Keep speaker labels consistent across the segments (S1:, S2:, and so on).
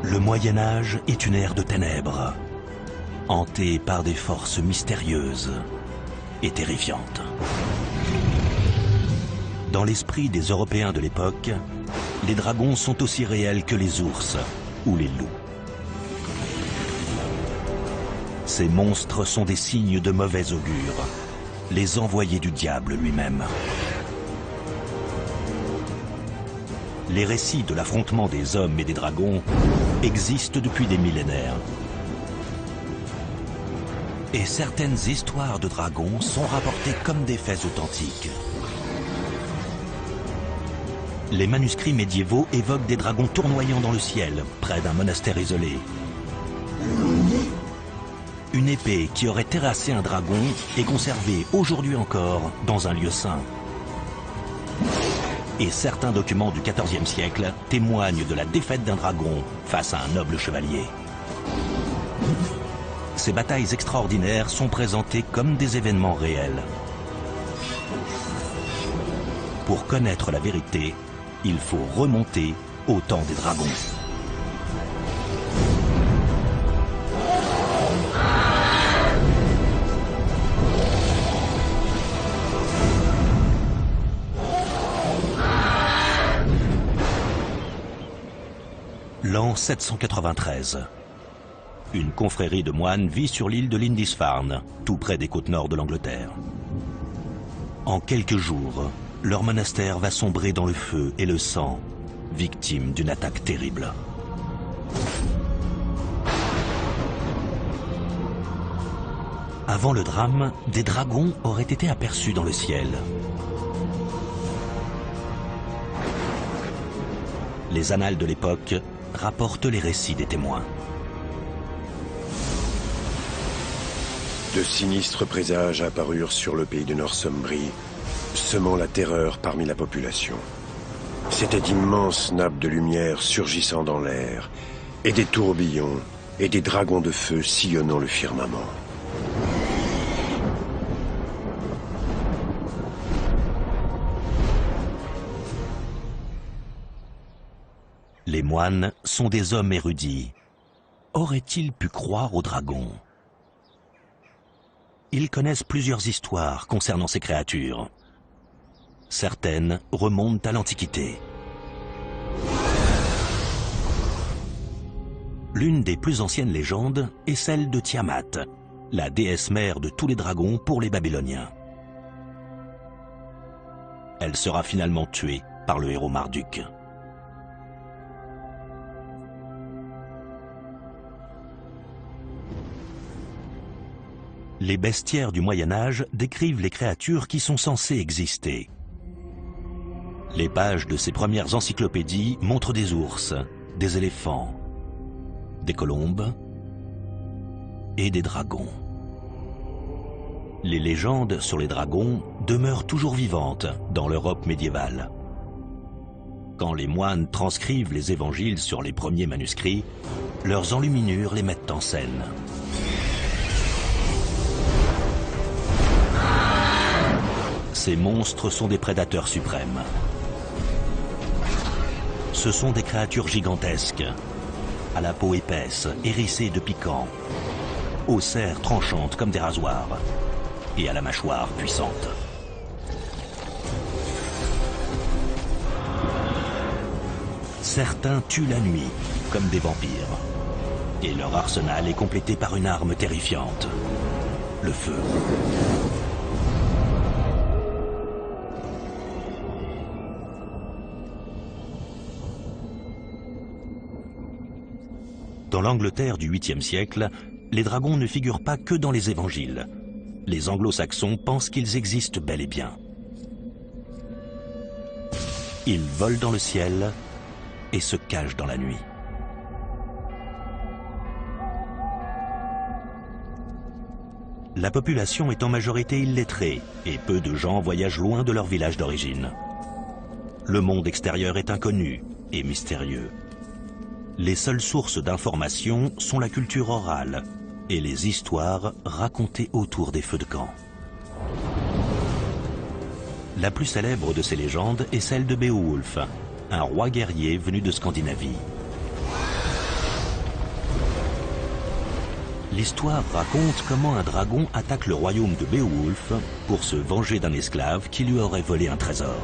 S1: Le Moyen-Âge est une ère de ténèbres, hantée par des forces mystérieuses et terrifiantes. Dans l'esprit des Européens de l'époque, les dragons sont aussi réels que les ours ou les loups. Ces monstres sont des signes de mauvais augure, les envoyés du diable lui-même. Les récits de l'affrontement des hommes et des dragons existent depuis des millénaires. Et certaines histoires de dragons sont rapportées comme des faits authentiques. Les manuscrits médiévaux évoquent des dragons tournoyant dans le ciel, près d'un monastère isolé. Une épée qui aurait terrassé un dragon est conservée aujourd'hui encore dans un lieu saint. Et certains documents du XIVe siècle témoignent de la défaite d'un dragon face à un noble chevalier. Ces batailles extraordinaires sont présentées comme des événements réels. Pour connaître la vérité, il faut remonter au temps des dragons. L'an 793. Une confrérie de moines vit sur l'île de Lindisfarne, tout près des côtes nord de l'Angleterre. En quelques jours, leur monastère va sombrer dans le feu et le sang, victime d'une attaque terrible. Avant le drame, des dragons auraient été aperçus dans le ciel. Les annales de l'époque rapportent les récits des témoins.
S2: De sinistres présages apparurent sur le pays de Northumbrie, semant la terreur parmi la population. C'étaient d'immenses nappes de lumière surgissant dans l'air, et des tourbillons et des dragons de feu sillonnant le firmament.
S1: Les moines sont des hommes érudits. Auraient-ils pu croire aux dragons? Ils connaissent plusieurs histoires concernant ces créatures. Certaines remontent à l'Antiquité. L'une des plus anciennes légendes est celle de Tiamat, la déesse mère de tous les dragons pour les Babyloniens. Elle sera finalement tuée par le héros Marduk. Les bestiaires du Moyen-Âge décrivent les créatures qui sont censées exister. Les pages de ces premières encyclopédies montrent des ours, des éléphants, des colombes et des dragons. Les légendes sur les dragons demeurent toujours vivantes dans l'Europe médiévale. Quand les moines transcrivent les évangiles sur les premiers manuscrits, leurs enluminures les mettent en scène. Ces monstres sont des prédateurs suprêmes. Ce sont des créatures gigantesques, à la peau épaisse, hérissée de piquants, aux serres tranchantes comme des rasoirs, et à la mâchoire puissante. Certains tuent la nuit, comme des vampires, et leur arsenal est complété par une arme terrifiante, le feu. Dans l'Angleterre du 8e siècle, les dragons ne figurent pas que dans les évangiles. Les anglo-saxons pensent qu'ils existent bel et bien. Ils volent dans le ciel et se cachent dans la nuit. La population est en majorité illettrée et peu de gens voyagent loin de leur village d'origine. Le monde extérieur est inconnu et mystérieux. Les seules sources d'information sont la culture orale et les histoires racontées autour des feux de camp. La plus célèbre de ces légendes est celle de Beowulf, un roi guerrier venu de Scandinavie. L'histoire raconte comment un dragon attaque le royaume de Beowulf pour se venger d'un esclave qui lui aurait volé un trésor.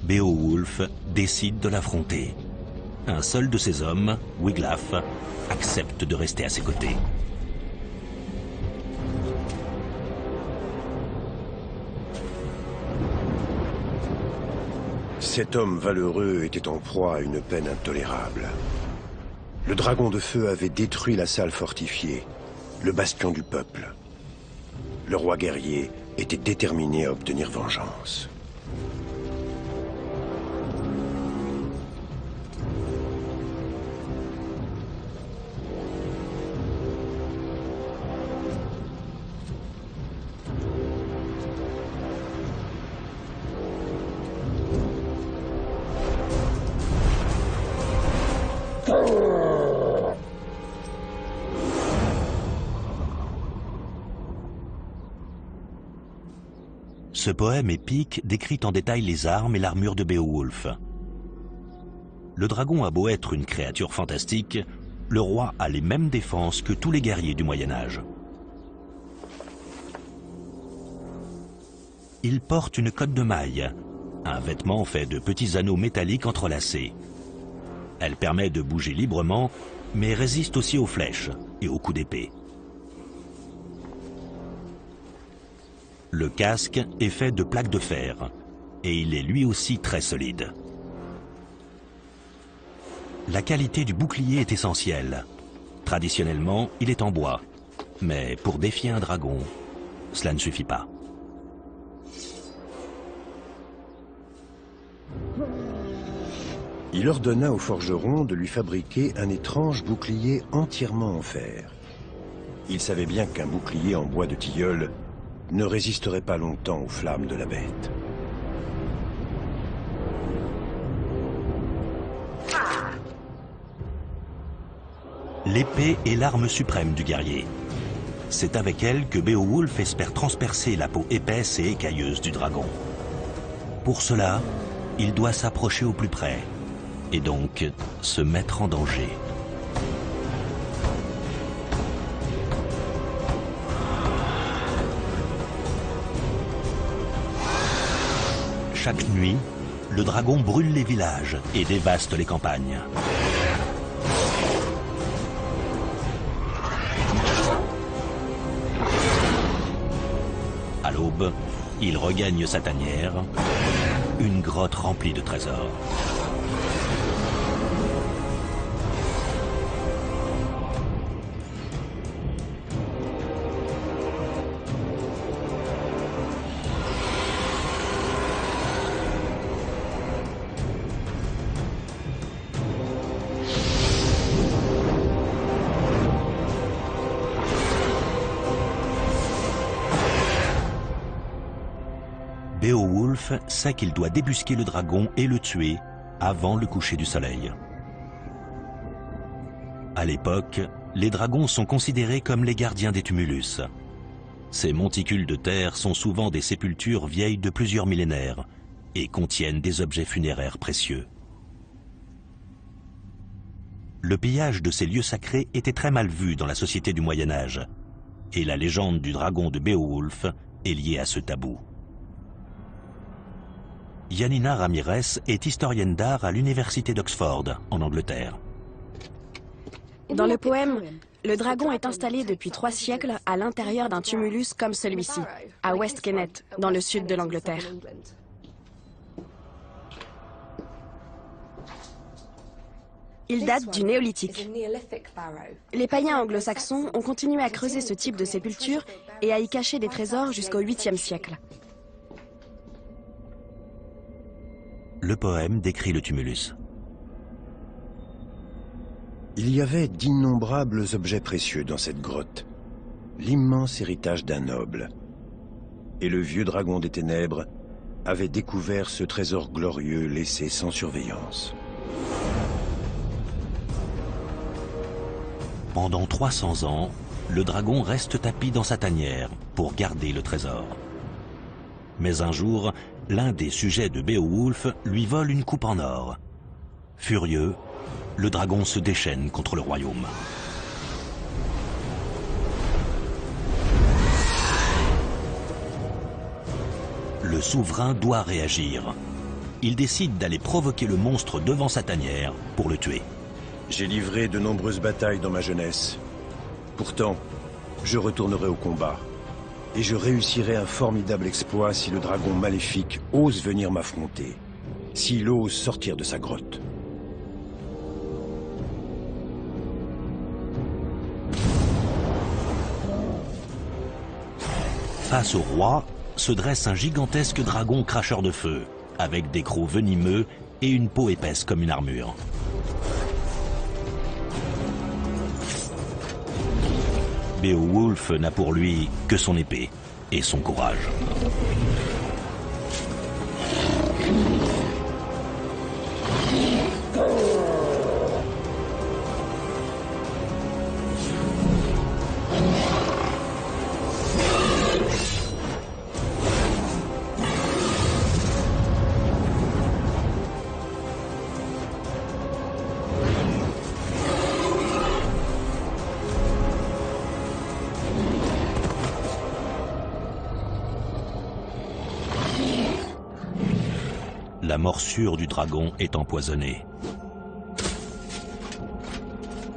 S1: Beowulf décide de l'affronter. Un seul de ses hommes, Wiglaf, accepte de rester à ses côtés.
S2: Cet homme valeureux était en proie à une peine intolérable. Le dragon de feu avait détruit la salle fortifiée, le bastion du peuple. Le roi guerrier était déterminé à obtenir vengeance.
S1: Ce poème épique décrit en détail les armes et l'armure de Beowulf. Le dragon a beau être une créature fantastique, le roi a les mêmes défenses que tous les guerriers du Moyen-Âge. Il porte une cotte de maille, un vêtement fait de petits anneaux métalliques entrelacés. Elle permet de bouger librement, mais résiste aussi aux flèches et aux coups d'épée. Le casque est fait de plaques de fer, et il est lui aussi très solide. La qualité du bouclier est essentielle. Traditionnellement, il est en bois, mais pour défier un dragon, cela ne suffit pas.
S2: Il ordonna au forgeron de lui fabriquer un étrange bouclier entièrement en fer. Il savait bien qu'un bouclier en bois de tilleul ne résisterait pas longtemps aux flammes de la bête.
S1: L'épée est l'arme suprême du guerrier. C'est avec elle que Beowulf espère transpercer la peau épaisse et écailleuse du dragon. Pour cela, il doit s'approcher au plus près, et donc se mettre en danger. Chaque nuit, le dragon brûle les villages et dévaste les campagnes. À l'aube, il regagne sa tanière, une grotte remplie de trésors. Beowulf sait qu'il doit débusquer le dragon et le tuer avant le coucher du soleil. À l'époque, les dragons sont considérés comme les gardiens des tumulus. Ces monticules de terre sont souvent des sépultures vieilles de plusieurs millénaires et contiennent des objets funéraires précieux. Le pillage de ces lieux sacrés était très mal vu dans la société du Moyen-Âge, et la légende du dragon de Beowulf est liée à ce tabou. Yanina Ramirez est historienne d'art à l'université d'Oxford, en Angleterre.
S3: Dans le poème, le dragon est installé depuis 3 siècles à l'intérieur d'un tumulus comme celui-ci, à West Kennet, dans le sud de l'Angleterre. Il date du néolithique. Les païens anglo-saxons ont continué à creuser ce type de sépulture et à y cacher des trésors jusqu'au 8e siècle.
S1: Le poème décrit le tumulus.
S2: Il y avait d'innombrables objets précieux dans cette grotte, l'immense héritage d'un noble. Et le vieux dragon des ténèbres avait découvert ce trésor glorieux laissé sans surveillance.
S1: Pendant 300 ans, le dragon reste tapi dans sa tanière pour garder le trésor. Mais un jour, l'un des sujets de Beowulf lui vole une coupe en or. Furieux, le dragon se déchaîne contre le royaume. Le souverain doit réagir. Il décide d'aller provoquer le monstre devant sa tanière pour le tuer.
S2: J'ai livré de nombreuses batailles dans ma jeunesse. Pourtant, je retournerai au combat. Et je réussirai un formidable exploit si le dragon maléfique ose venir m'affronter. S'il ose sortir de sa grotte.
S1: Face au roi, se dresse un gigantesque dragon cracheur de feu, avec des crocs venimeux et une peau épaisse comme une armure. Beowulf n'a pour lui que son épée et son courage. La morsure du dragon est empoisonnée.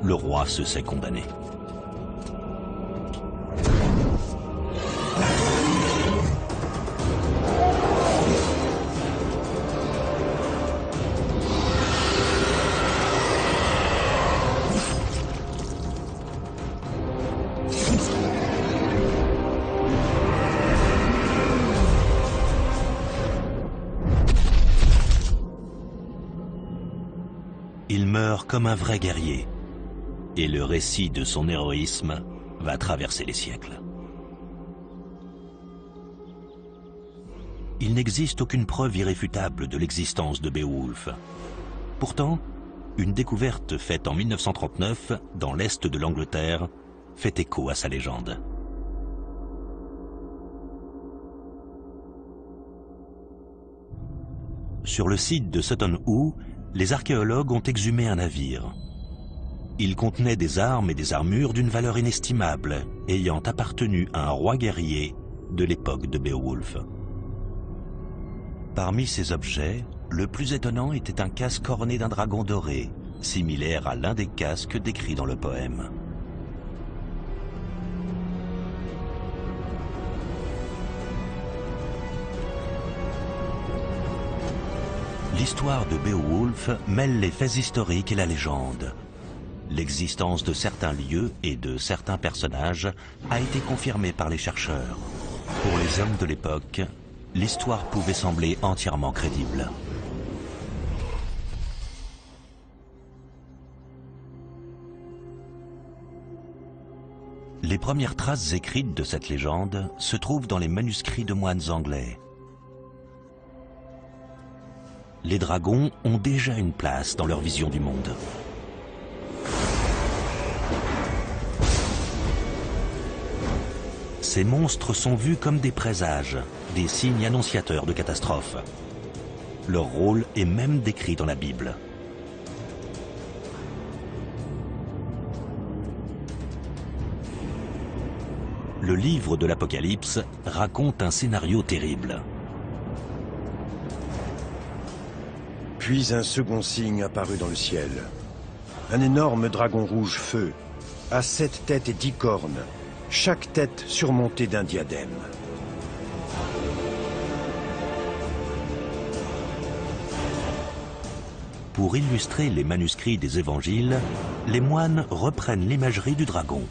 S1: Le roi se sait condamné. Il meurt comme un vrai guerrier, et le récit de son héroïsme va traverser les siècles. Il n'existe aucune preuve irréfutable de l'existence de Beowulf. Pourtant, une découverte faite en 1939 dans l'est de l'Angleterre fait écho à sa légende. Sur le site de Sutton Hoo, les archéologues ont exhumé un navire. Il contenait des armes et des armures d'une valeur inestimable, ayant appartenu à un roi guerrier de l'époque de Beowulf. Parmi ces objets, le plus étonnant était un casque orné d'un dragon doré, similaire à l'un des casques décrits dans le poème. L'histoire de Beowulf mêle les faits historiques et la légende. L'existence de certains lieux et de certains personnages a été confirmée par les chercheurs. Pour les hommes de l'époque, l'histoire pouvait sembler entièrement crédible. Les premières traces écrites de cette légende se trouvent dans les manuscrits de moines anglais. Les dragons ont déjà une place dans leur vision du monde. Ces monstres sont vus comme des présages, des signes annonciateurs de catastrophes. Leur rôle est même décrit dans la Bible. Le livre de l'Apocalypse raconte un scénario terrible.
S2: Puis un second signe apparut dans le ciel. Un énorme dragon rouge feu, à 7 têtes et 10 cornes, chaque tête surmontée d'un diadème.
S1: Pour illustrer les manuscrits des évangiles, les moines reprennent l'imagerie du dragon.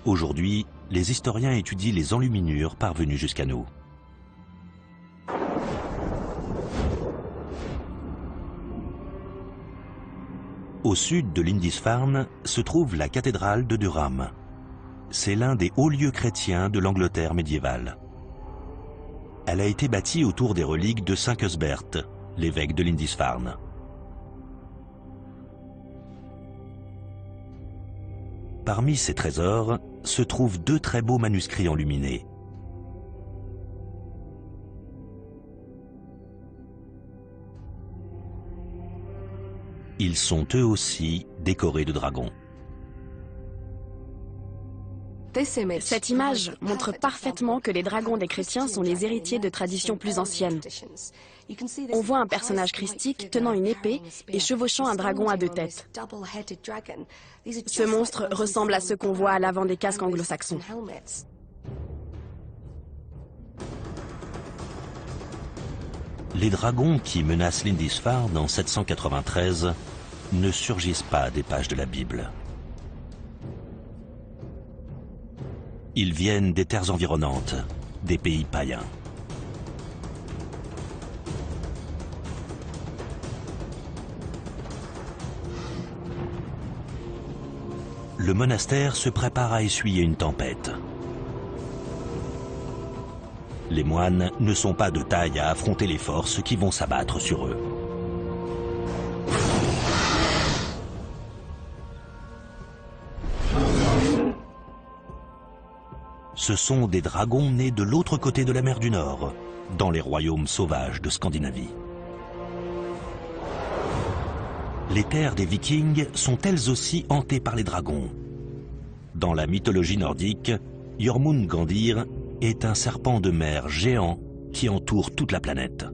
S1: Aujourd'hui, les historiens étudient les enluminures parvenues jusqu'à nous. Au sud de Lindisfarne se trouve la cathédrale de Durham. C'est l'un des hauts lieux chrétiens de l'Angleterre médiévale. Elle a été bâtie autour des reliques de saint Cuthbert, l'évêque de Lindisfarne. Parmi ces trésors se trouvent 2 très beaux manuscrits enluminés. Ils sont eux aussi décorés de dragons.
S3: Cette image montre parfaitement que les dragons des chrétiens sont les héritiers de traditions plus anciennes. On voit un personnage christique tenant une épée et chevauchant un dragon à 2 têtes. Ce monstre ressemble à ceux qu'on voit à l'avant des casques anglo-saxons.
S1: Les dragons qui menacent Lindisfarne en 793 ne surgissent pas des pages de la Bible. Ils viennent des terres environnantes, des pays païens. Le monastère se prépare à essuyer une tempête. Les moines ne sont pas de taille à affronter les forces qui vont s'abattre sur eux. Ce sont des dragons nés de l'autre côté de la mer du Nord, dans les royaumes sauvages de Scandinavie. Les terres des Vikings sont elles aussi hantées par les dragons. Dans la mythologie nordique, Jormungandr est un serpent de mer géant qui entoure toute la planète.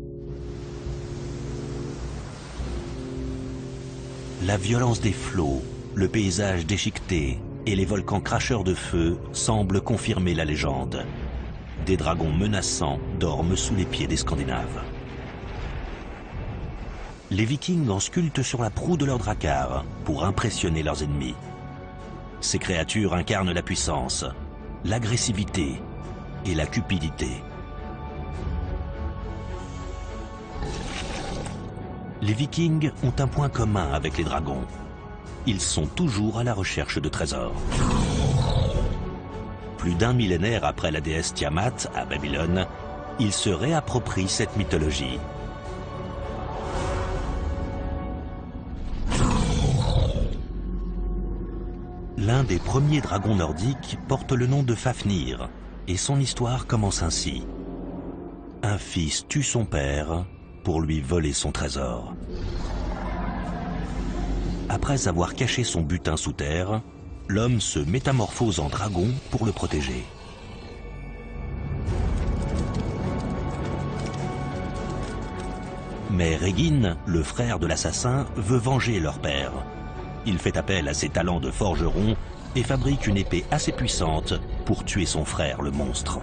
S1: La violence des flots, le paysage déchiqueté et les volcans cracheurs de feu semblent confirmer la légende. Des dragons menaçants dorment sous les pieds des Scandinaves. Les Vikings en sculptent sur la proue de leur drakkar pour impressionner leurs ennemis. Ces créatures incarnent la puissance, l'agressivité et la cupidité. Les Vikings ont un point commun avec les dragons. Ils sont toujours à la recherche de trésors. Plus d'un millénaire après la déesse Tiamat à Babylone, ils se réapproprient cette mythologie. L'un des premiers dragons nordiques porte le nom de Fafnir, et son histoire commence ainsi. Un fils tue son père pour lui voler son trésor. Après avoir caché son butin sous terre, l'homme se métamorphose en dragon pour le protéger. Mais Regin, le frère de l'assassin, veut venger leur père. Il fait appel à ses talents de forgeron et fabrique une épée assez puissante pour tuer son frère, le monstre.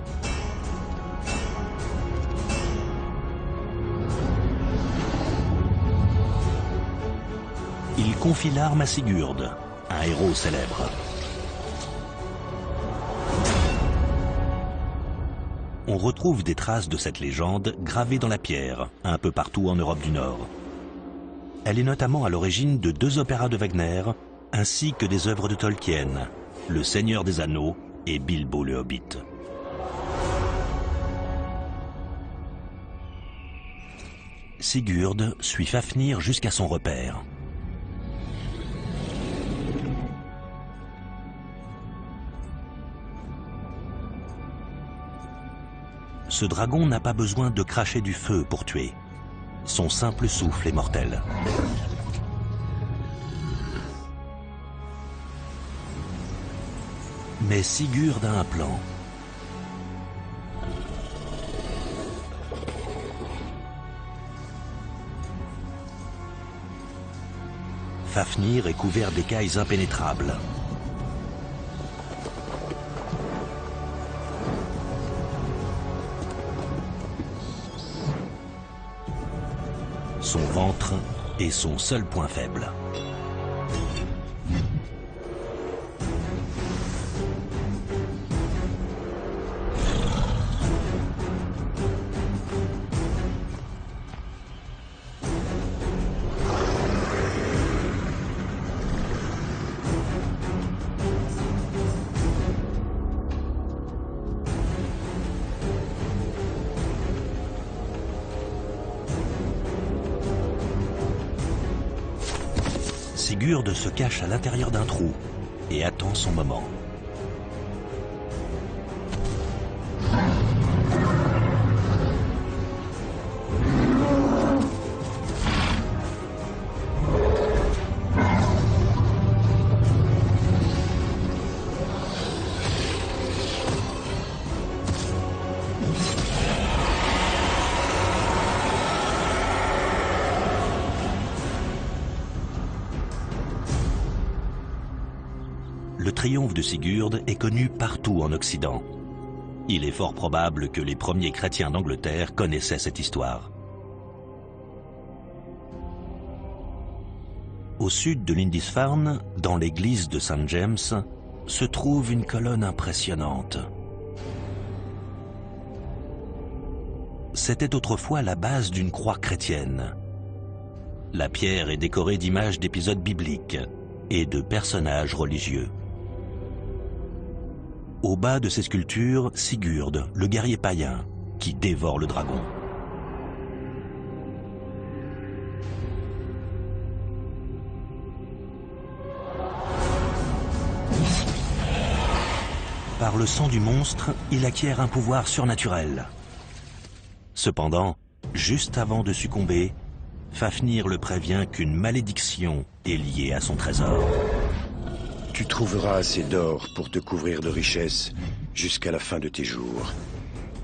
S1: Il confie l'arme à Sigurd, un héros célèbre. On retrouve des traces de cette légende gravées dans la pierre, un peu partout en Europe du Nord. Elle est notamment à l'origine de 2 opéras de Wagner, ainsi que des œuvres de Tolkien, Le Seigneur des Anneaux et Bilbo le Hobbit. Sigurd suit Fafnir jusqu'à son repère. Ce dragon n'a pas besoin de cracher du feu pour tuer. Son simple souffle est mortel. Mais Sigurd a un plan. Fafnir est couvert d'écailles impénétrables. Son ventre est son seul point faible. Sigurd se cache à l'intérieur d'un trou et attend son moment. triomphe de Sigurd est connu partout en Occident. Il est fort probable que les premiers chrétiens d'Angleterre connaissaient cette histoire. Au sud de Lindisfarne, dans l'église de St. James, se trouve une colonne impressionnante. C'était autrefois la base d'une croix chrétienne. La pierre est décorée d'images d'épisodes bibliques et de personnages religieux. Au bas de ces sculptures, Sigurd, le guerrier païen, qui dévore le dragon. Par le sang du monstre, il acquiert un pouvoir surnaturel. Cependant, juste avant de succomber, Fafnir le prévient qu'une malédiction est liée à son trésor.
S2: Tu trouveras assez d'or pour te couvrir de richesses jusqu'à la fin de tes jours.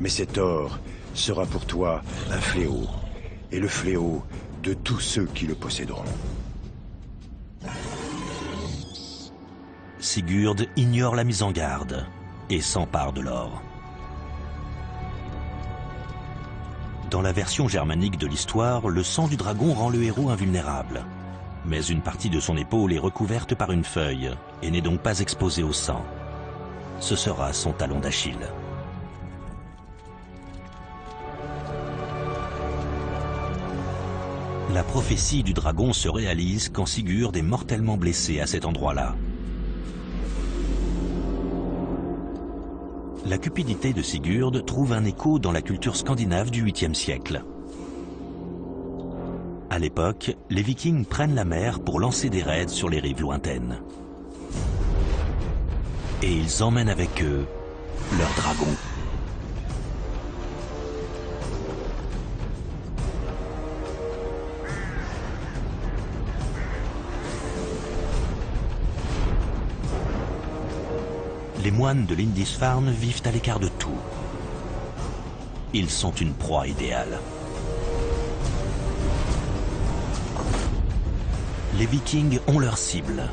S2: Mais cet or sera pour toi un fléau, et le fléau de tous ceux qui le posséderont.
S1: Sigurd ignore la mise en garde et s'empare de l'or. Dans la version germanique de l'histoire, le sang du dragon rend le héros invulnérable. Mais une partie de son épaule est recouverte par une feuille et n'est donc pas exposée au sang. Ce sera son talon d'Achille. La prophétie du dragon se réalise quand Sigurd est mortellement blessé à cet endroit-là. La cupidité de Sigurd trouve un écho dans la culture scandinave du 8e siècle. À l'époque, les Vikings prennent la mer pour lancer des raids sur les rives lointaines. Et ils emmènent avec eux leur dragon. Les moines de Lindisfarne vivent à l'écart de tout. Ils sont une proie idéale. Les Vikings ont leur cible.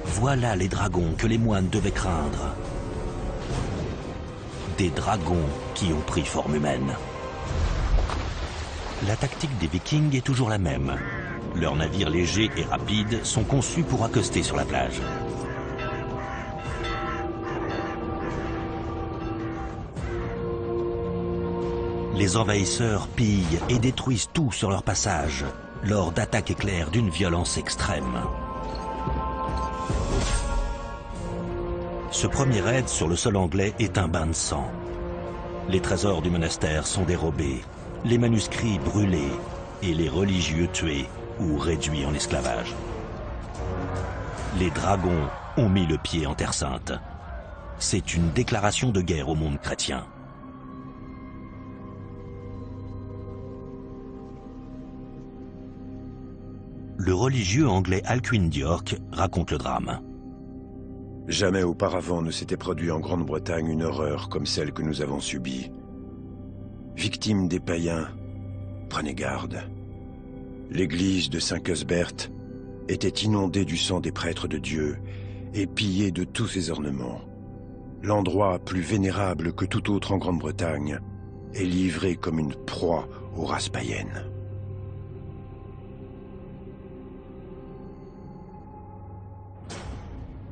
S1: Voilà les dragons que les moines devaient craindre. Des dragons qui ont pris forme humaine. La tactique des Vikings est toujours la même. Leurs navires légers et rapides sont conçus pour accoster sur la plage. Les envahisseurs pillent et détruisent tout sur leur passage, lors d'attaques éclairs d'une violence extrême. Ce premier raid sur le sol anglais est un bain de sang. Les trésors du monastère sont dérobés, les manuscrits brûlés et les religieux tués ou réduits en esclavage. Les dragons ont mis le pied en Terre Sainte. C'est une déclaration de guerre au monde chrétien. Le religieux anglais Alcuin d'York raconte le drame.
S2: Jamais auparavant ne s'était produit en Grande-Bretagne une horreur comme celle que nous avons subie. Victimes des païens, prenez garde. L'église de Saint-Cuthbert était inondée du sang des prêtres de Dieu et pillée de tous ses ornements. L'endroit plus vénérable que tout autre en Grande-Bretagne est livré comme une proie aux races païennes.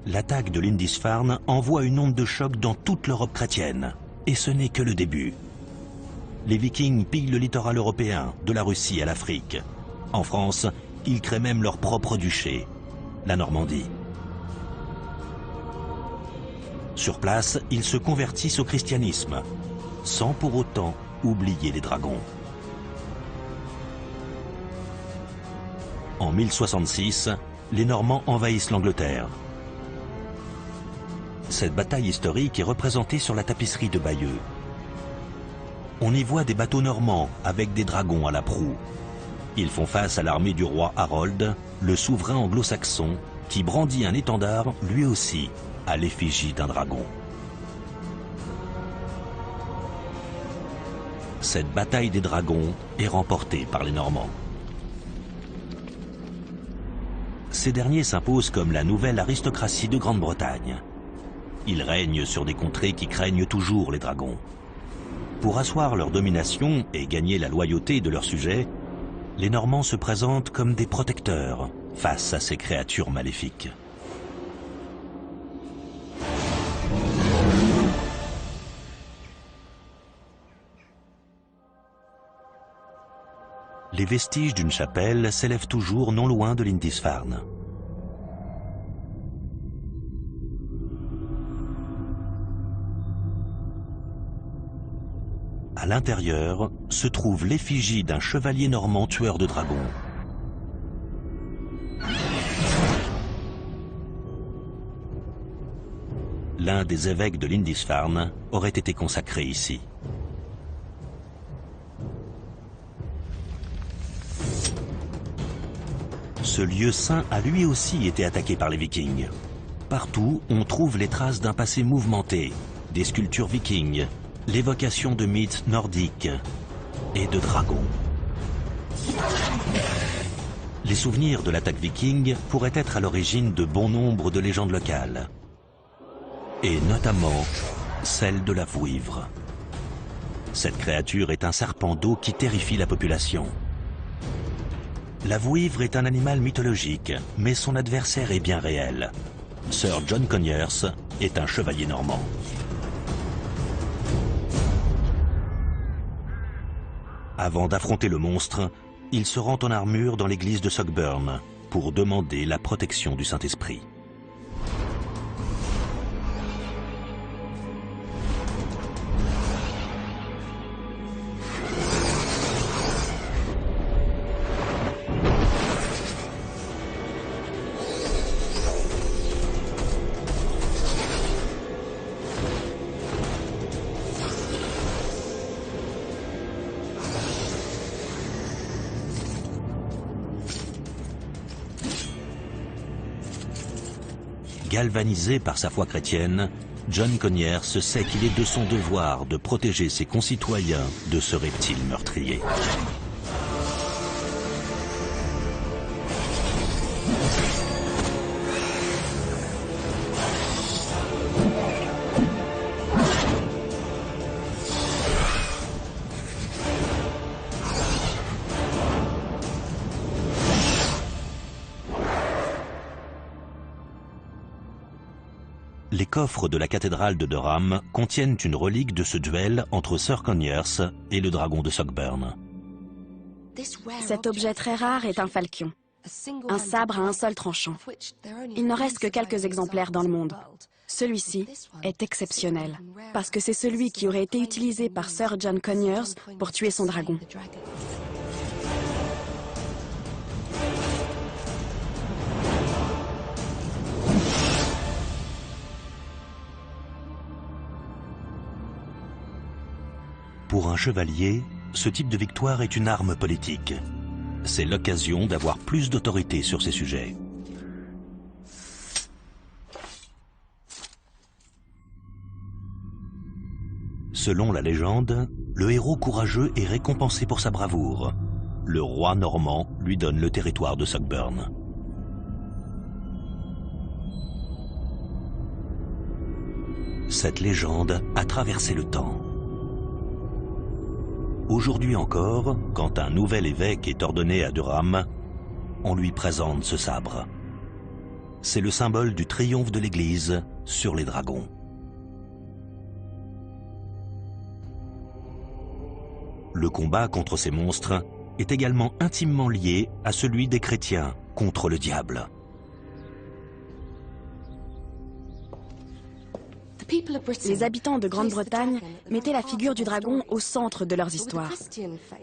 S1: L'attaque de Lindisfarne envoie une onde de choc dans toute l'Europe chrétienne. Et ce n'est que le début. Les Vikings pillent le littoral européen, de la Russie à l'Afrique. En France, ils créent même leur propre duché, la Normandie. Sur place, ils se convertissent au christianisme, sans pour autant oublier les dragons. En 1066, les Normands envahissent l'Angleterre. Cette bataille historique est représentée sur la tapisserie de Bayeux. On y voit des bateaux normands avec des dragons à la proue. Ils font face à l'armée du roi Harold, le souverain anglo-saxon, qui brandit un étendard, lui aussi, à l'effigie d'un dragon. Cette bataille des dragons est remportée par les Normands. ces derniers s'imposent comme la nouvelle aristocratie de Grande-Bretagne. Ils règnent sur des contrées qui craignent toujours les dragons. Pour asseoir leur domination et gagner la loyauté de leurs sujets, les Normands se présentent comme des protecteurs face à ces créatures maléfiques. Les vestiges d'une chapelle s'élèvent toujours non loin de Lindisfarne. À l'intérieur se trouve l'effigie d'un chevalier normand tueur de dragons. L'un des évêques de Lindisfarne aurait été consacré ici. Ce lieu saint a lui aussi été attaqué par les Vikings. Partout, on trouve les traces d'un passé mouvementé, des sculptures vikings, l'évocation de mythes nordiques et de dragons. Les souvenirs de l'attaque viking pourraient être à l'origine de bon nombre de légendes locales, et notamment celle de la vouivre. Cette créature est un serpent d'eau qui terrifie la population. La vouivre est un animal mythologique, mais son adversaire est bien réel. Sir John Conyers est un chevalier normand. Avant d'affronter le monstre, il se rend en armure dans l'église de Sockburn pour demander la protection du Saint-Esprit. Galvanisé par sa foi chrétienne, John Conyers sait qu'il est de son devoir de protéger ses concitoyens de ce reptile meurtrier. Les coffres de la cathédrale de Durham contiennent une relique de ce duel entre Sir Conyers et le dragon de Sockburn.
S3: Cet objet très rare est un falchion, un sabre à un seul tranchant. Il n'en reste que quelques exemplaires dans le monde. Celui-ci est exceptionnel, parce que c'est celui qui aurait été utilisé par Sir John Conyers pour tuer son dragon.
S1: Pour un chevalier, ce type de victoire est une arme politique. C'est l'occasion d'avoir plus d'autorité sur ces sujets. Selon la légende, le héros courageux est récompensé pour sa bravoure. Le roi normand lui donne le territoire de Sockburn. Cette légende a traversé le temps. Aujourd'hui encore, quand un nouvel évêque est ordonné à Durham, on lui présente ce sabre. C'est le symbole du triomphe de l'Église sur les dragons. Le combat contre ces monstres est également intimement lié à celui des chrétiens contre le diable.
S3: Les habitants de Grande-Bretagne mettaient la figure du dragon au centre de leurs histoires.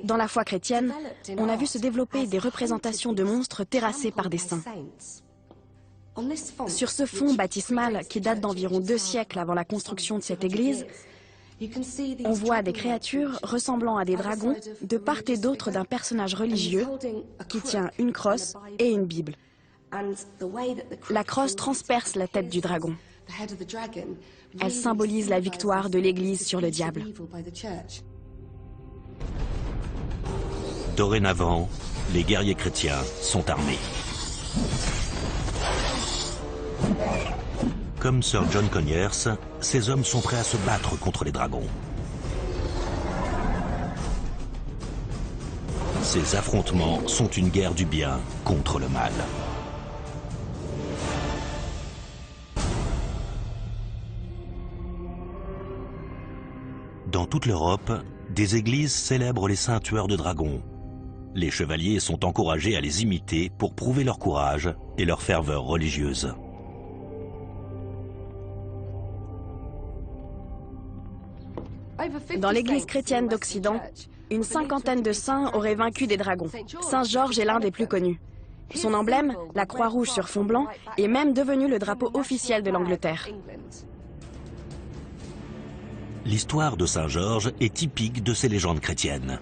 S3: Dans la foi chrétienne, on a vu se développer des représentations de monstres terrassés par des saints. Sur ce fond baptismal qui date d'environ 2 siècles avant la construction de cette église, on voit des créatures ressemblant à des dragons de part et d'autre d'un personnage religieux qui tient une crosse et une Bible. La crosse transperce la tête du dragon. Elle symbolise la victoire de l'Église sur le diable.
S1: Dorénavant, les guerriers chrétiens sont armés. Comme Sir John Conyers, ces hommes sont prêts à se battre contre les dragons. Ces affrontements sont une guerre du bien contre le mal. Dans toute l'Europe, des églises célèbrent les saints tueurs de dragons. Les chevaliers sont encouragés à les imiter pour prouver leur courage et leur ferveur religieuse.
S3: Dans l'église chrétienne d'Occident, une cinquantaine de saints auraient vaincu des dragons. Saint Georges est l'un des plus connus. Son emblème, la croix rouge sur fond blanc, est même devenu le drapeau officiel de l'Angleterre.
S1: L'histoire de Saint Georges est typique de ces légendes chrétiennes.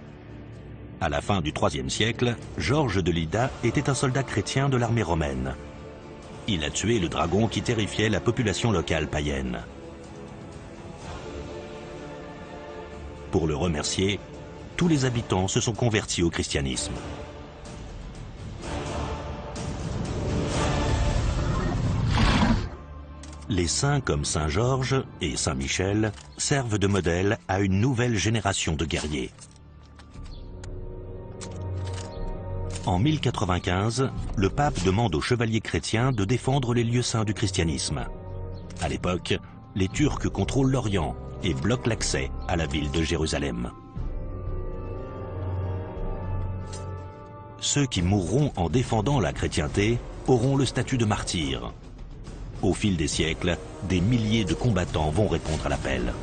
S1: À la fin du IIIe siècle, Georges de Lydda était un soldat chrétien de l'armée romaine. Il a tué le dragon qui terrifiait la population locale païenne. Pour le remercier, tous les habitants se sont convertis au christianisme. Les saints comme Saint Georges et Saint Michel servent de modèle à une nouvelle génération de guerriers. En 1095, le pape demande aux chevaliers chrétiens de défendre les lieux saints du christianisme. À l'époque, les Turcs contrôlent l'Orient et bloquent l'accès à la ville de Jérusalem. Ceux qui mourront en défendant la chrétienté auront le statut de martyrs. Au fil des siècles, des milliers de combattants vont répondre à l'appel.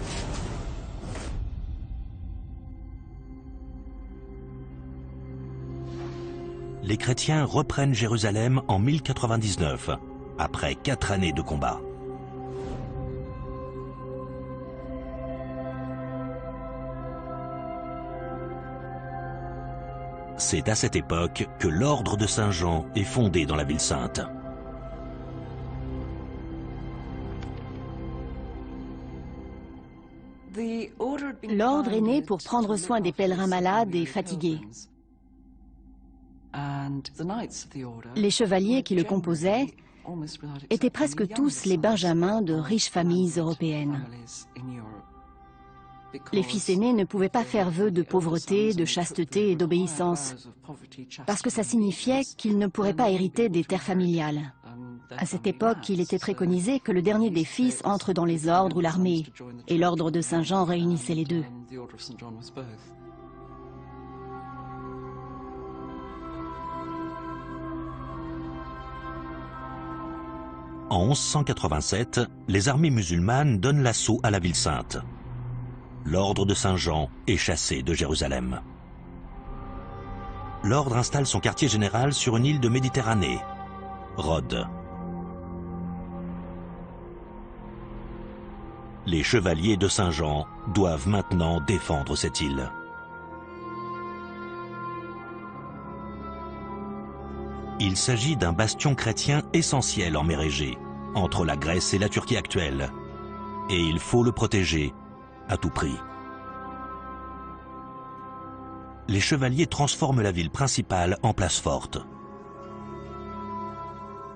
S1: Les chrétiens reprennent Jérusalem en 1099, après 4 années de combat. C'est à cette époque que l'ordre de Saint-Jean est fondé dans la ville sainte.
S4: L'ordre est né pour prendre soin des pèlerins malades et fatigués. Les chevaliers qui le composaient étaient presque tous les benjamins de riches familles européennes. Les fils aînés ne pouvaient pas faire vœu de pauvreté, de chasteté et d'obéissance, parce que ça signifiait qu'ils ne pourraient pas hériter des terres familiales. À cette époque, il était préconisé que le dernier des fils entre dans les ordres ou l'armée, et l'ordre de Saint-Jean réunissait les deux.
S1: En 1187, les armées musulmanes donnent l'assaut à la ville sainte. L'ordre de Saint-Jean est chassé de Jérusalem. L'ordre installe son quartier général sur une île de Méditerranée, Rhodes. Les chevaliers de Saint-Jean doivent maintenant défendre cette île. Il s'agit d'un bastion chrétien essentiel en mer Égée, entre la Grèce et la Turquie actuelle. Et il faut le protéger à tout prix. Les chevaliers transforment la ville principale en place forte.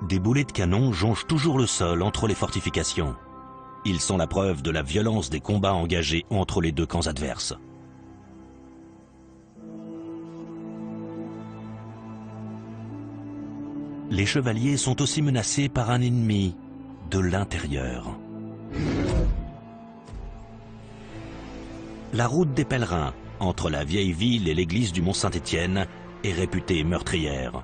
S1: Des boulets de canon jonchent toujours le sol entre les fortifications. Ils sont la preuve de la violence des combats engagés entre les deux camps adverses. Les chevaliers sont aussi menacés par un ennemi de l'intérieur. La route des pèlerins, entre la vieille ville et l'église du Mont-Saint-Étienne, est réputée meurtrière.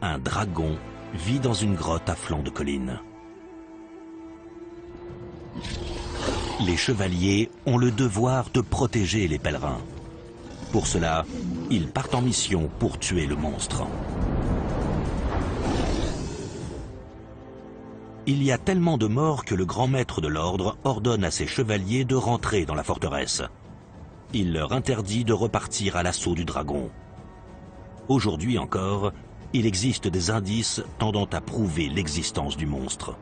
S1: Un dragon vit dans une grotte à flanc de colline. Les chevaliers ont le devoir de protéger les pèlerins. Pour cela, ils partent en mission pour tuer le monstre. Il y a tellement de morts que le grand maître de l'ordre ordonne à ses chevaliers de rentrer dans la forteresse. Il leur interdit de repartir à l'assaut du dragon. Aujourd'hui encore, il existe des indices tendant à prouver l'existence du monstre.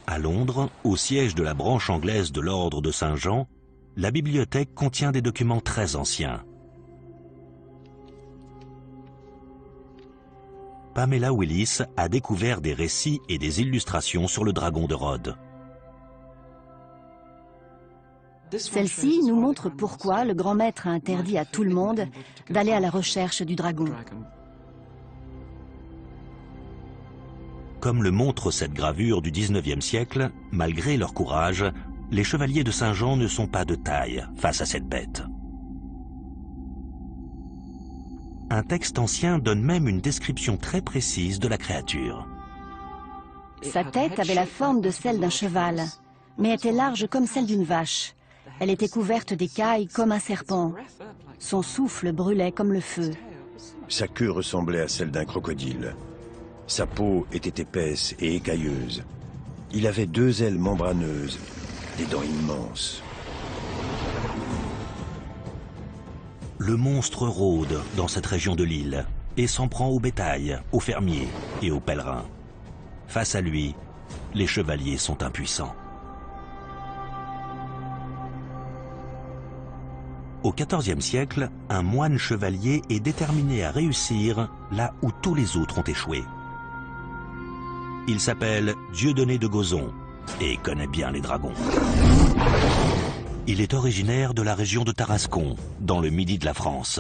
S1: À Londres, au siège de la branche anglaise de l'ordre de Saint-Jean, la bibliothèque contient des documents très anciens. Pamela Willis a découvert des récits et des illustrations sur le dragon de Rhodes.
S4: Celle-ci nous montre pourquoi le grand maître a interdit à tout le monde d'aller à la recherche du dragon.
S1: Comme le montre cette gravure du 19e siècle, malgré leur courage, les chevaliers de Saint-Jean ne sont pas de taille face à cette bête. Un texte ancien donne même une description très précise de la créature.
S4: Sa tête avait la forme de celle d'un cheval, mais était large comme celle d'une vache. Elle était couverte d'écailles comme un serpent. Son souffle brûlait comme le feu.
S2: Sa queue ressemblait à celle d'un crocodile. Sa peau était épaisse et écailleuse. Il avait 2 ailes membraneuses, des dents immenses.
S1: Le monstre rôde dans cette région de l'île et s'en prend au bétail, aux fermiers et aux pèlerins. Face à lui, les chevaliers sont impuissants. Au XIVe siècle, un moine chevalier est déterminé à réussir là où tous les autres ont échoué. Il s'appelle Dieudonné de Gozon et connaît bien les dragons. Il est originaire de la région de Tarascon, dans le midi de la France.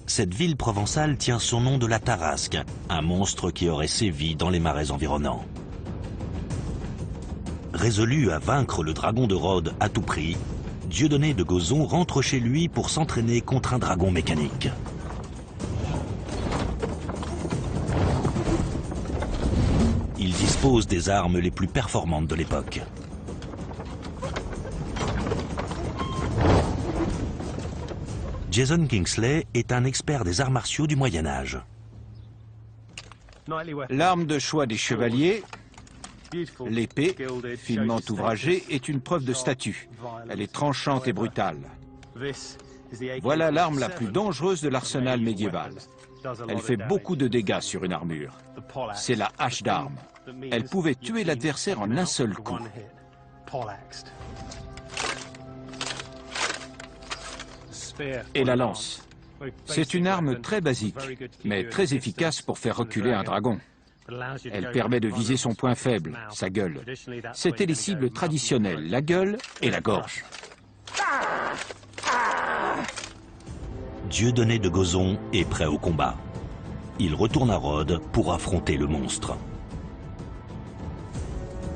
S1: Cette ville provençale tient son nom de la Tarasque, un monstre qui aurait sévi dans les marais environnants. Résolu à vaincre le dragon de Rhodes à tout prix, Dieudonné de Gozon rentre chez lui pour s'entraîner contre un dragon mécanique. Il dispose des armes les plus performantes de l'époque. Jason Kingsley est un expert des arts martiaux du Moyen-Âge.
S5: L'arme de choix des chevaliers, l'épée, finement ouvragée, est une preuve de statut. Elle est tranchante et brutale. Voilà l'arme la plus dangereuse de l'arsenal médiéval. Elle fait beaucoup de dégâts sur une armure. C'est la hache d'arme. Elle pouvait tuer l'adversaire en un seul coup. Et la lance. C'est une arme très basique, mais très efficace pour faire reculer un dragon. Elle permet de viser son point faible, sa gueule. C'étaient les cibles traditionnelles, la gueule et la gorge.
S1: Dieudonné de Gozon est prêt au combat. Il retourne à Rhodes pour affronter le monstre.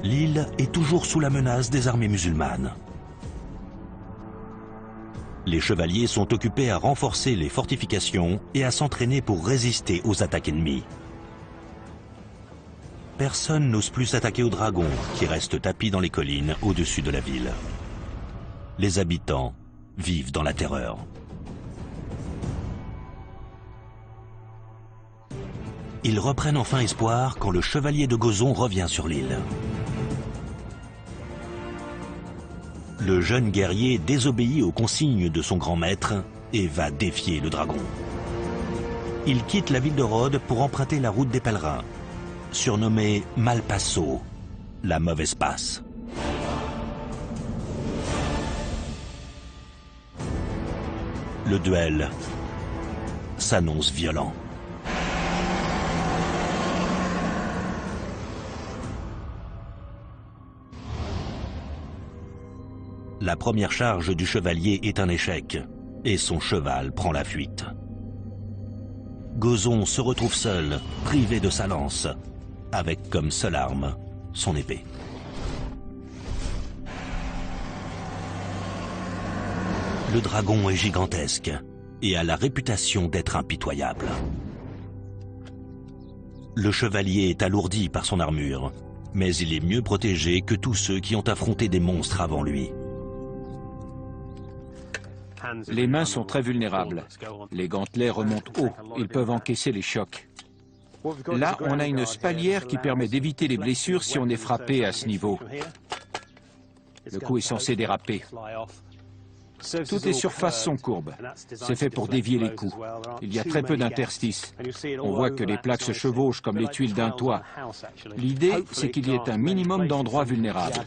S1: L'île est toujours sous la menace des armées musulmanes. Les chevaliers sont occupés à renforcer les fortifications et à s'entraîner pour résister aux attaques ennemies. Personne n'ose plus s'attaquer aux dragons qui restent tapis dans les collines au-dessus de la ville. Les habitants vivent dans la terreur. Ils reprennent enfin espoir quand le chevalier de Gozon revient sur l'île. Le jeune guerrier désobéit aux consignes de son grand maître et va défier le dragon. Il quitte la ville de Rhodes pour emprunter la route des pèlerins, surnommée Malpasso, la mauvaise passe. Le duel s'annonce violent. La première charge du chevalier est un échec, et son cheval prend la fuite. Gozon se retrouve seul, privé de sa lance, avec comme seule arme son épée. Le dragon est gigantesque et a la réputation d'être impitoyable. Le chevalier est alourdi par son armure, mais il est mieux protégé que tous ceux qui ont affronté des monstres avant lui.
S5: Les mains sont très vulnérables. Les gantelets remontent haut. Ils peuvent encaisser les chocs. Là, on a une spalière qui permet d'éviter les blessures si on est frappé à ce niveau. Le coup est censé déraper. Toutes les surfaces sont courbes. C'est fait pour dévier les coups. Il y a très peu d'interstices. On voit que les plaques se chevauchent comme les tuiles d'un toit. L'idée, c'est qu'il y ait un minimum d'endroits vulnérables.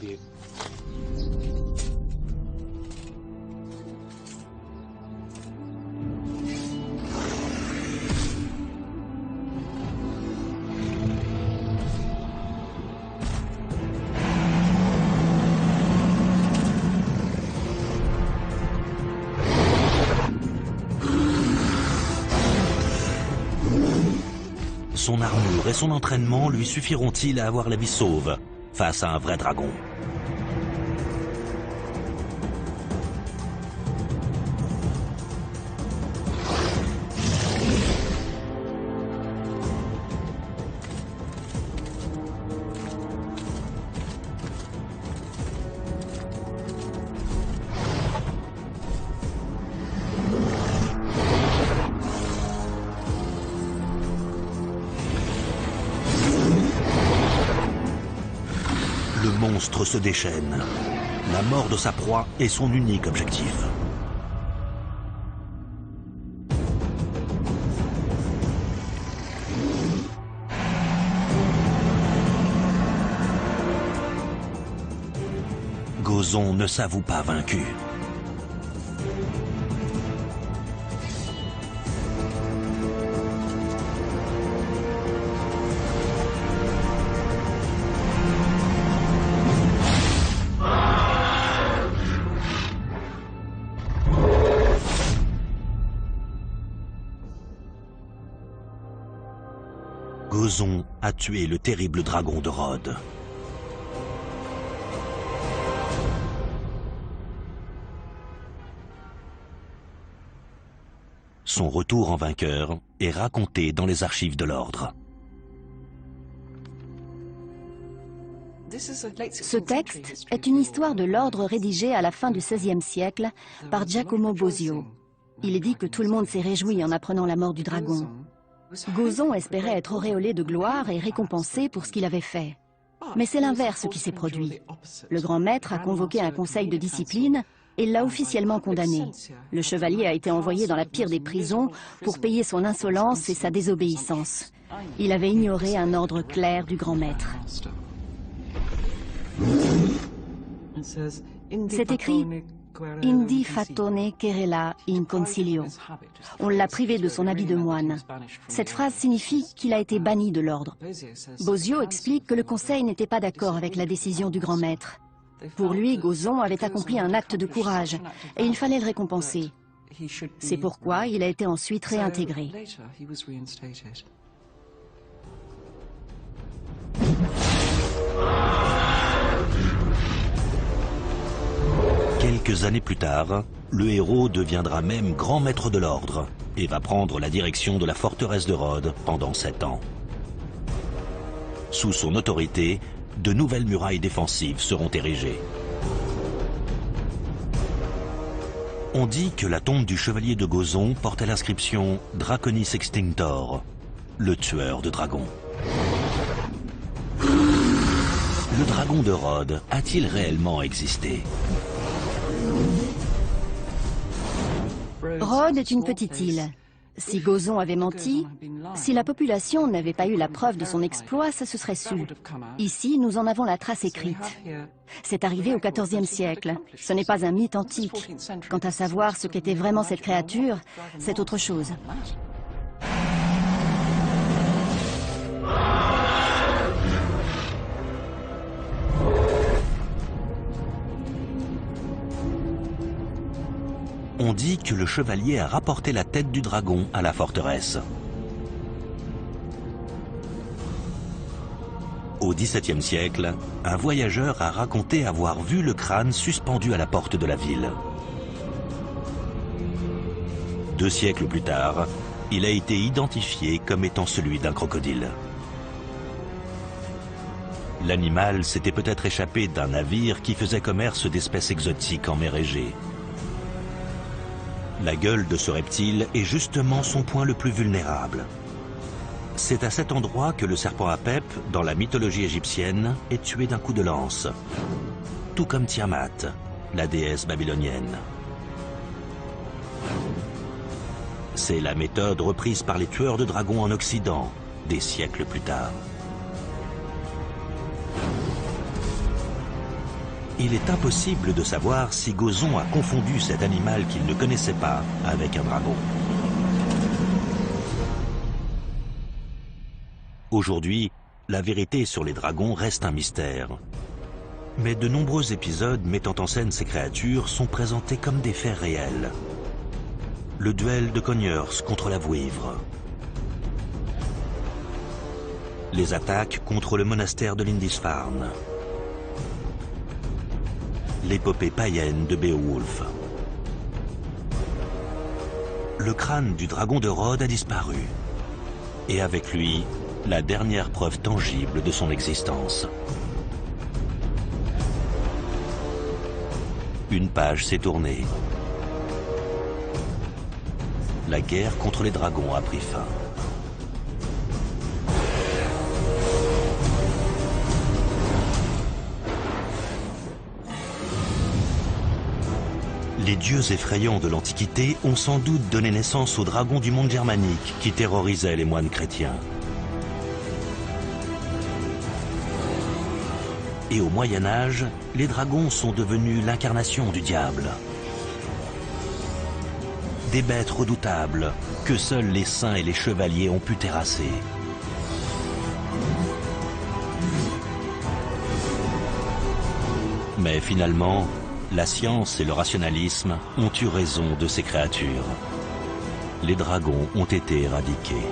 S1: son armure et son entraînement lui suffiront-ils à avoir la vie sauve face à un vrai dragon? Le monstre se déchaîne. La mort de sa proie est son unique objectif. Gozon ne s'avoue pas vaincu. Gozon a tué le terrible dragon de Rhodes. Son retour en vainqueur est raconté dans les archives de l'Ordre.
S4: Ce texte est une histoire de l'Ordre rédigée à la fin du XVIe siècle par Giacomo Bosio. Il est dit que tout le monde s'est réjoui en apprenant la mort du dragon. Gozon espérait être auréolé de gloire et récompensé pour ce qu'il avait fait. Mais c'est l'inverse qui s'est produit. Le grand maître a convoqué un conseil de discipline et l'a officiellement condamné. Le chevalier a été envoyé dans la pire des prisons pour payer son insolence et sa désobéissance. Il avait ignoré un ordre clair du grand maître. C'est écrit « Indi fatone querela in concilio ». On l'a privé de son habit de moine. Cette phrase signifie qu'il a été banni de l'ordre. Bosio explique que le conseil n'était pas d'accord avec la décision du grand maître. Pour lui, Gozon avait accompli un acte de courage et il fallait le récompenser. C'est pourquoi il a été ensuite réintégré.
S1: Quelques années plus tard, le héros deviendra même grand maître de l'Ordre et va prendre la direction de la forteresse de Rhodes pendant 7 ans. Sous son autorité, de nouvelles murailles défensives seront érigées. On dit que la tombe du chevalier de Gozon portait l'inscription « Draconis Extinctor », le tueur de dragons. Le dragon de Rhodes a-t-il réellement existé?
S4: Rhodes est une petite île. Si Gozon avait menti, si la population n'avait pas eu la preuve de son exploit, ça se serait su. Ici, nous en avons la trace écrite. C'est arrivé au XIVe siècle. Ce n'est pas un mythe antique. Quant à savoir ce qu'était vraiment cette créature, c'est autre chose.
S1: On dit que le chevalier a rapporté la tête du dragon à la forteresse. Au XVIIe siècle, un voyageur a raconté avoir vu le crâne suspendu à la porte de la ville. 2 siècles plus tard, il a été identifié comme étant celui d'un crocodile. L'animal s'était peut-être échappé d'un navire qui faisait commerce d'espèces exotiques en mer Égée. La gueule de ce reptile est justement son point le plus vulnérable. C'est à cet endroit que le serpent Apep, dans la mythologie égyptienne, est tué d'un coup de lance. Tout comme Tiamat, la déesse babylonienne. C'est la méthode reprise par les tueurs de dragons en Occident, des siècles plus tard. Il est impossible de savoir si Gozon a confondu cet animal qu'il ne connaissait pas avec un dragon. Aujourd'hui, la vérité sur les dragons reste un mystère. Mais de nombreux épisodes mettant en scène ces créatures sont présentés comme des faits réels. Le duel de Conyers contre la Vouivre. les attaques contre le monastère de Lindisfarne, l'épopée païenne de Beowulf. Le crâne du dragon de Rhodes a disparu, et avec lui, la dernière preuve tangible de son existence. Une page s'est tournée. La guerre contre les dragons a pris fin. Les dieux effrayants de l'Antiquité ont sans doute donné naissance aux dragons du monde germanique qui terrorisaient les moines chrétiens. Et au Moyen-Âge, les dragons sont devenus l'incarnation du diable. Des bêtes redoutables que seuls les saints et les chevaliers ont pu terrasser. Mais finalement, la science et le rationalisme ont eu raison de ces créatures. Les dragons ont été éradiqués.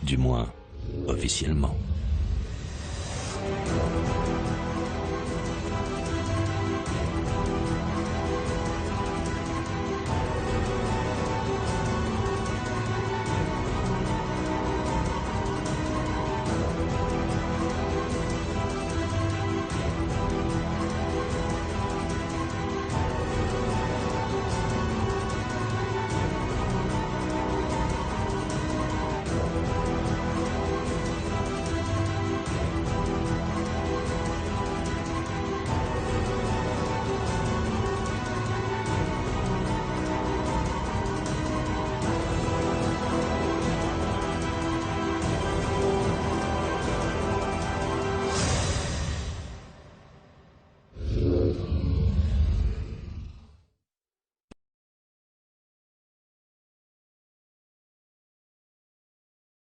S1: Du moins, officiellement.